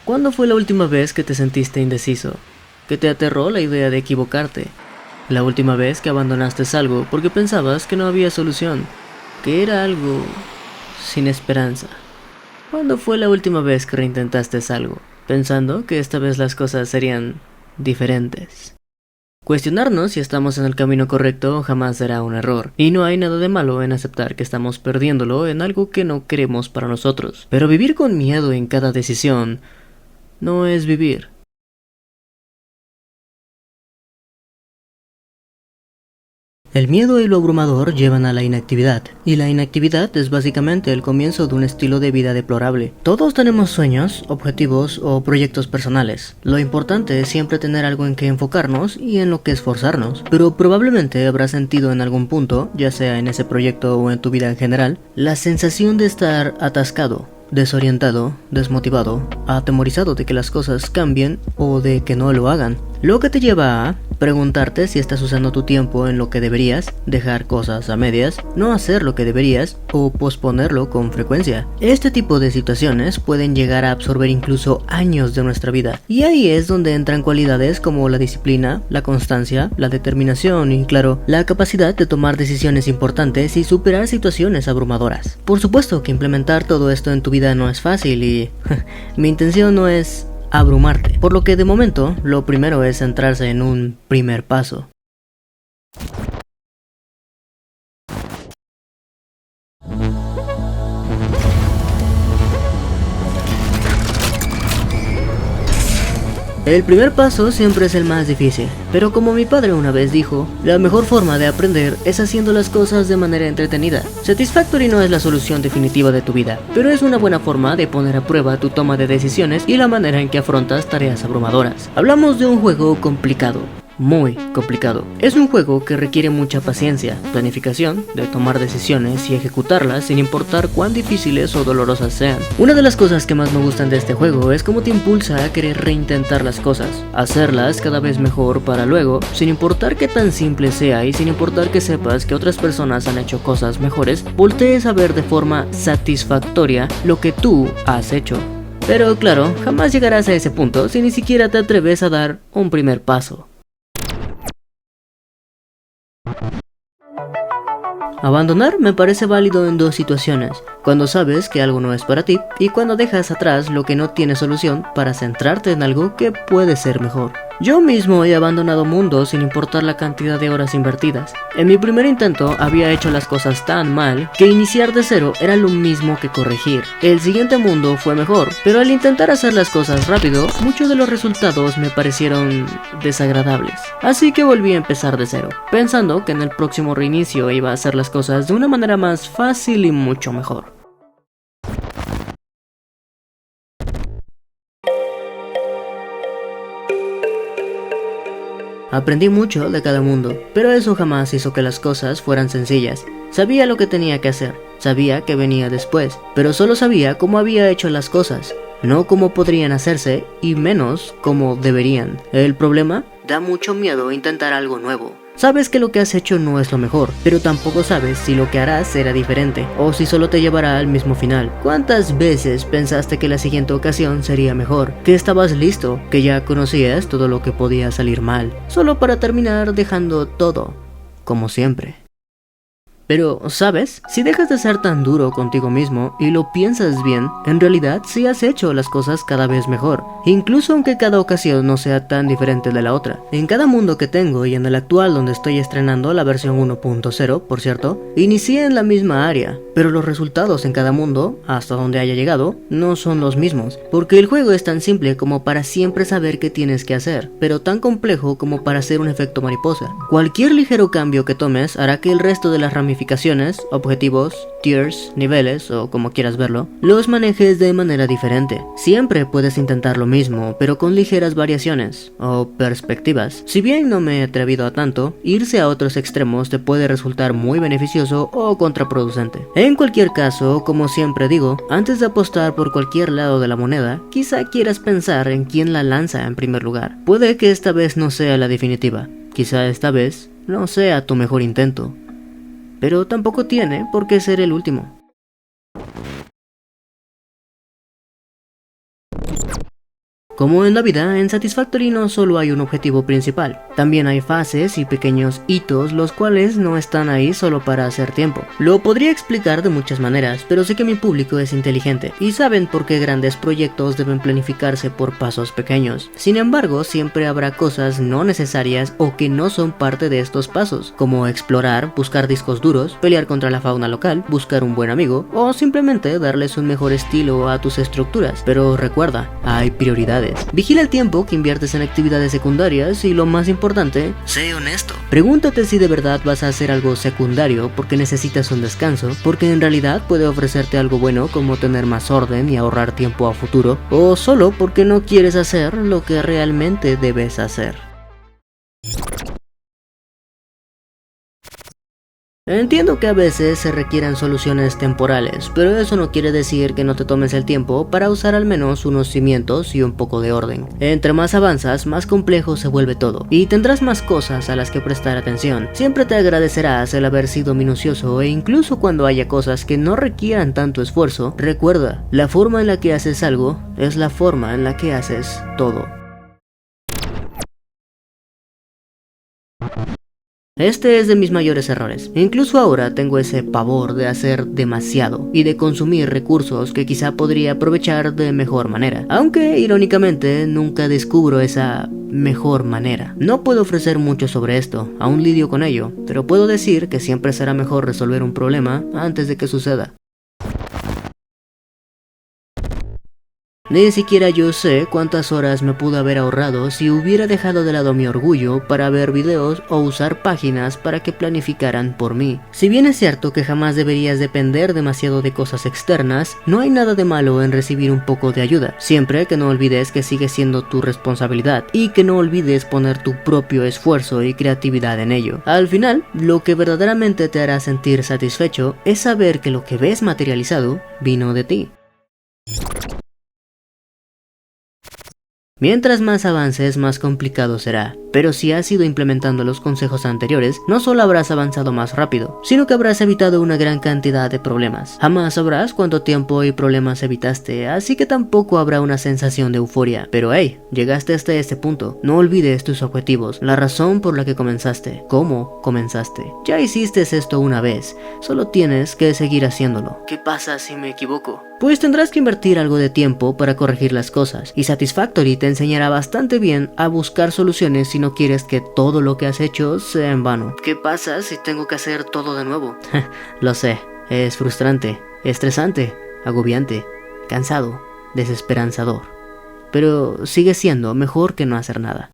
¿Cuándo fue la última vez que te sentiste indeciso? ¿Que te aterró la idea de equivocarte? ¿La última vez que abandonaste algo porque pensabas que no había solución? ¿Que era algo sin esperanza? ¿Cuándo fue la última vez que reintentaste algo, pensando que esta vez las cosas serían diferentes? Cuestionarnos si estamos en el camino correcto jamás será un error, y no hay nada de malo en aceptar que estamos perdiéndolo en algo que no queremos para nosotros. Pero vivir con miedo en cada decisión no es vivir. El miedo y lo abrumador llevan a la inactividad, y la inactividad es básicamente el comienzo de un estilo de vida deplorable. Todos tenemos sueños, objetivos o proyectos personales. Lo importante es siempre tener algo en que enfocarnos y en lo que esforzarnos, pero probablemente habrás sentido en algún punto, ya sea en ese proyecto o en tu vida en general, la sensación de estar atascado, desorientado, desmotivado, atemorizado de que las cosas cambien o de que no lo hagan. Lo que te lleva a preguntarte si estás usando tu tiempo en lo que deberías, dejar cosas a medias, no hacer lo que deberías o posponerlo con frecuencia. Este tipo de situaciones pueden llegar a absorber incluso años de nuestra vida, y ahí es donde entran cualidades como la disciplina, la constancia, la determinación y, claro, la capacidad de tomar decisiones importantes y superar situaciones abrumadoras. Por supuesto que implementar todo esto en tu vida no es fácil y mi intención no es abrumarte, por lo que de momento lo primero es centrarse en un primer paso. El primer paso siempre es el más difícil, pero como mi padre una vez dijo, la mejor forma de aprender es haciendo las cosas de manera entretenida. Satisfactory no es la solución definitiva de tu vida, pero es una buena forma de poner a prueba tu toma de decisiones y la manera en que afrontas tareas abrumadoras. Hablamos de un juego complicado. Muy complicado. Es un juego que requiere mucha paciencia, planificación, de tomar decisiones y ejecutarlas sin importar cuán difíciles o dolorosas sean. Una de las cosas que más me gustan de este juego es cómo te impulsa a querer reintentar las cosas, hacerlas cada vez mejor para luego, sin importar qué tan simple sea y sin importar que sepas que otras personas han hecho cosas mejores, voltees a ver de forma satisfactoria lo que tú has hecho. Pero claro, jamás llegarás a ese punto si ni siquiera te atreves a dar un primer paso. Abandonar me parece válido en dos situaciones: cuando sabes que algo no es para ti y cuando dejas atrás lo que no tiene solución para centrarte en algo que puede ser mejor. Yo mismo he abandonado mundos sin importar la cantidad de horas invertidas. En mi primer intento había hecho las cosas tan mal que iniciar de cero era lo mismo que corregir. El siguiente mundo fue mejor, pero al intentar hacer las cosas rápido, muchos de los resultados me parecieron desagradables. Así que volví a empezar de cero, pensando que en el próximo reinicio iba a hacer las cosas de una manera más fácil y mucho mejor. Aprendí mucho de cada mundo, pero eso jamás hizo que las cosas fueran sencillas. Sabía lo que tenía que hacer, sabía que venía después, pero solo sabía cómo había hecho las cosas, no cómo podrían hacerse y menos cómo deberían. El problema: da mucho miedo intentar algo nuevo. Sabes que lo que has hecho no es lo mejor, pero tampoco sabes si lo que harás será diferente o si solo te llevará al mismo final. ¿Cuántas veces pensaste que la siguiente ocasión sería mejor? Que estabas listo, que ya conocías todo lo que podía salir mal, solo para terminar dejando todo como siempre. Pero, ¿sabes? Si dejas de ser tan duro contigo mismo y lo piensas bien, en realidad sí has hecho las cosas cada vez mejor, incluso aunque cada ocasión no sea tan diferente de la otra. En cada mundo que tengo y en el actual donde estoy estrenando la versión 1.0, por cierto, inicié en la misma área, pero los resultados en cada mundo, hasta donde haya llegado, no son los mismos, porque el juego es tan simple como para siempre saber qué tienes que hacer, pero tan complejo como para hacer un efecto mariposa. Cualquier ligero cambio que tomes hará que el resto de las ramificaciones, objetivos, tiers, niveles o como quieras verlo, los manejes de manera diferente. Siempre puedes intentar lo mismo, pero con ligeras variaciones o perspectivas. Si bien no me he atrevido a tanto, irse a otros extremos te puede resultar muy beneficioso o contraproducente. En cualquier caso, como siempre digo, antes de apostar por cualquier lado de la moneda, quizá quieras pensar en quién la lanza en primer lugar. Puede que esta vez no sea la definitiva, quizá esta vez no sea tu mejor intento, pero tampoco tiene por qué ser el último. Como en la vida, en Satisfactory no solo hay un objetivo principal, también hay fases y pequeños hitos los cuales no están ahí solo para hacer tiempo. Lo podría explicar de muchas maneras, pero sé que mi público es inteligente y saben por qué grandes proyectos deben planificarse por pasos pequeños. Sin embargo, siempre habrá cosas no necesarias o que no son parte de estos pasos, como explorar, buscar discos duros, pelear contra la fauna local, buscar un buen amigo o simplemente darles un mejor estilo a tus estructuras. Pero recuerda, hay prioridades. Vigila el tiempo que inviertes en actividades secundarias y lo más importante, sé honesto. Pregúntate si de verdad vas a hacer algo secundario porque necesitas un descanso, porque en realidad puede ofrecerte algo bueno como tener más orden y ahorrar tiempo a futuro, o solo porque no quieres hacer lo que realmente debes hacer. Entiendo que a veces se requieran soluciones temporales, pero eso no quiere decir que no te tomes el tiempo para usar al menos unos cimientos y un poco de orden. Entre más avanzas, más complejo se vuelve todo, y tendrás más cosas a las que prestar atención. Siempre te agradecerás el haber sido minucioso e incluso cuando haya cosas que no requieran tanto esfuerzo, recuerda, la forma en la que haces algo es la forma en la que haces todo. Este es de mis mayores errores. Incluso ahora tengo ese pavor de hacer demasiado y de consumir recursos que quizá podría aprovechar de mejor manera. Aunque, irónicamente, nunca descubro esa mejor manera. No puedo ofrecer mucho sobre esto, aún lidio con ello, pero puedo decir que siempre será mejor resolver un problema antes de que suceda. Ni siquiera yo sé cuántas horas me pude haber ahorrado si hubiera dejado de lado mi orgullo para ver videos o usar páginas para que planificaran por mí. Si bien es cierto que jamás deberías depender demasiado de cosas externas, no hay nada de malo en recibir un poco de ayuda, siempre que no olvides que sigue siendo tu responsabilidad y que no olvides poner tu propio esfuerzo y creatividad en ello. Al final, lo que verdaderamente te hará sentir satisfecho es saber que lo que ves materializado vino de ti. Mientras más avances, más complicado será, pero si has ido implementando los consejos anteriores, no solo habrás avanzado más rápido, sino que habrás evitado una gran cantidad de problemas. Jamás sabrás cuánto tiempo y problemas evitaste, así que tampoco habrá una sensación de euforia. Pero hey, llegaste hasta este punto, no olvides tus objetivos, la razón por la que comenzaste, cómo comenzaste. Ya hiciste esto una vez, solo tienes que seguir haciéndolo. ¿Qué pasa si me equivoco? Pues tendrás que invertir algo de tiempo para corregir las cosas, y Satisfactory te enseñará bastante bien a buscar soluciones si no quieres que todo lo que has hecho sea en vano. ¿Qué pasa si tengo que hacer todo de nuevo? Lo sé, es frustrante, estresante, agobiante, cansado, desesperanzador, pero sigue siendo mejor que no hacer nada.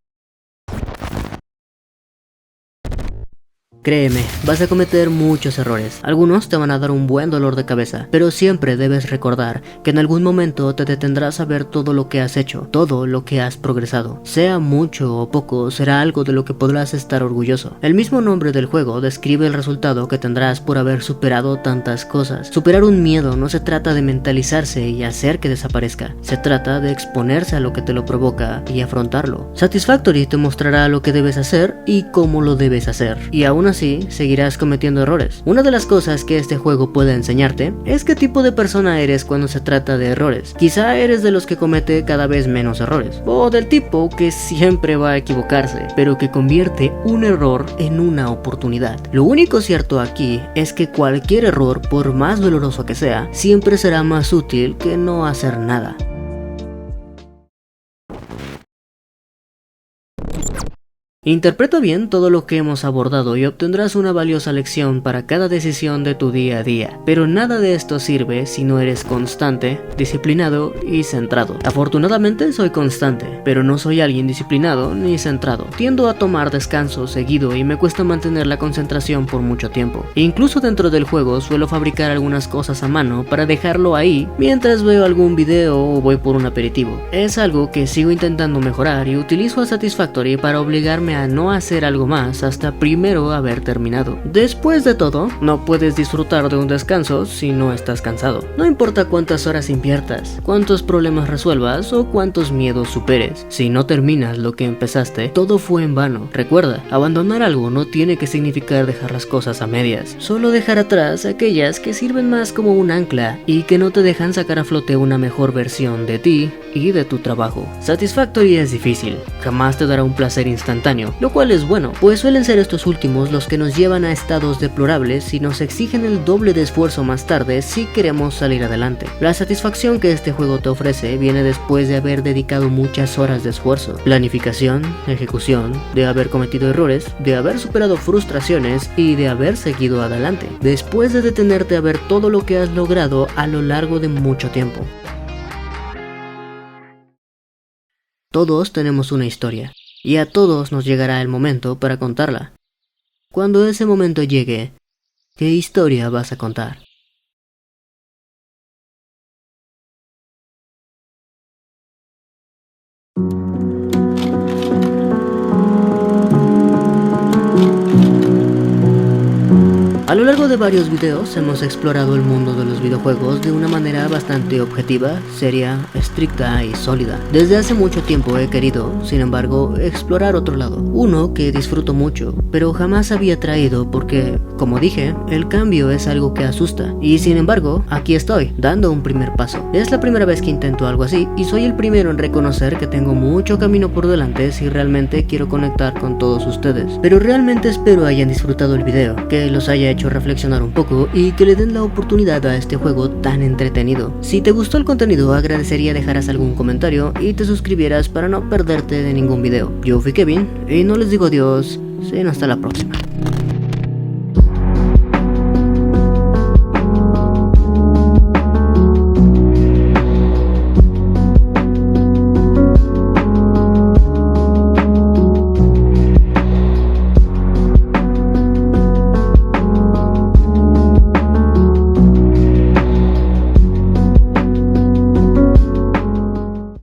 Créeme, vas a cometer muchos errores, algunos te van a dar un buen dolor de cabeza, pero siempre debes recordar que en algún momento te detendrás a ver todo lo que has hecho, todo lo que has progresado. Sea mucho o poco, será algo de lo que podrás estar orgulloso. El mismo nombre del juego describe el resultado que tendrás por haber superado tantas cosas. Superar un miedo no se trata de mentalizarse y hacer que desaparezca, se trata de exponerse a lo que te lo provoca y afrontarlo. Satisfactory te mostrará lo que debes hacer y cómo lo debes hacer, y aún así seguirás cometiendo errores. Una de las cosas que este juego puede enseñarte es qué tipo de persona eres cuando se trata de errores. Quizá eres de los que comete cada vez menos errores, o del tipo que siempre va a equivocarse, pero que convierte un error en una oportunidad. Lo único cierto aquí es que cualquier error, por más doloroso que sea, siempre será más útil que no hacer nada. Interpreta bien todo lo que hemos abordado y obtendrás una valiosa lección para cada decisión de tu día a día. Pero nada de esto sirve si no eres constante, disciplinado y centrado. Afortunadamente soy constante, pero no soy alguien disciplinado ni centrado. Tiendo a tomar descanso seguido y me cuesta mantener la concentración por mucho tiempo. Incluso dentro del juego suelo fabricar algunas cosas a mano para dejarlo ahí mientras veo algún video o voy por un aperitivo. Es algo que sigo intentando mejorar y utilizo a Satisfactory para obligarme impone a no hacer algo más hasta primero haber terminado. Después de todo, no puedes disfrutar de un descanso si no estás cansado. No importa cuántas horas inviertas, cuántos problemas resuelvas o cuántos miedos superes. Si no terminas lo que empezaste, todo fue en vano. Recuerda, abandonar algo no tiene que significar dejar las cosas a medias. Solo dejar atrás aquellas que sirven más como un ancla y que no te dejan sacar a flote una mejor versión de ti y de tu trabajo. Satisfactory es difícil, jamás te dará un placer instantáneo, lo cual es bueno, pues suelen ser estos últimos los que nos llevan a estados deplorables y nos exigen el doble de esfuerzo más tarde si queremos salir adelante. La satisfacción que este juego te ofrece viene después de haber dedicado muchas horas de esfuerzo, planificación, ejecución, de haber cometido errores, de haber superado frustraciones y de haber seguido adelante, después de detenerte a ver todo lo que has logrado a lo largo de mucho tiempo. Todos tenemos una historia, y a todos nos llegará el momento para contarla. Cuando ese momento llegue, ¿qué historia vas a contar? A lo largo de varios videos hemos explorado el mundo de los videojuegos de una manera bastante objetiva, seria, estricta y sólida. Desde hace mucho tiempo he querido, sin embargo, explorar otro lado. Uno que disfruto mucho, pero jamás había traído porque, como dije, el cambio es algo que asusta. Y sin embargo, aquí estoy, dando un primer paso. Es la primera vez que intento algo así y soy el primero en reconocer que tengo mucho camino por delante si realmente quiero conectar con todos ustedes. Pero realmente espero hayan disfrutado el video, que los haya hecho reflexionar un poco y que le den la oportunidad a este juego tan entretenido. Si te gustó el contenido, agradecería dejaras algún comentario y te suscribieras para no perderte de ningún video. Yo fui Kevin y no les digo adiós, sino hasta la próxima.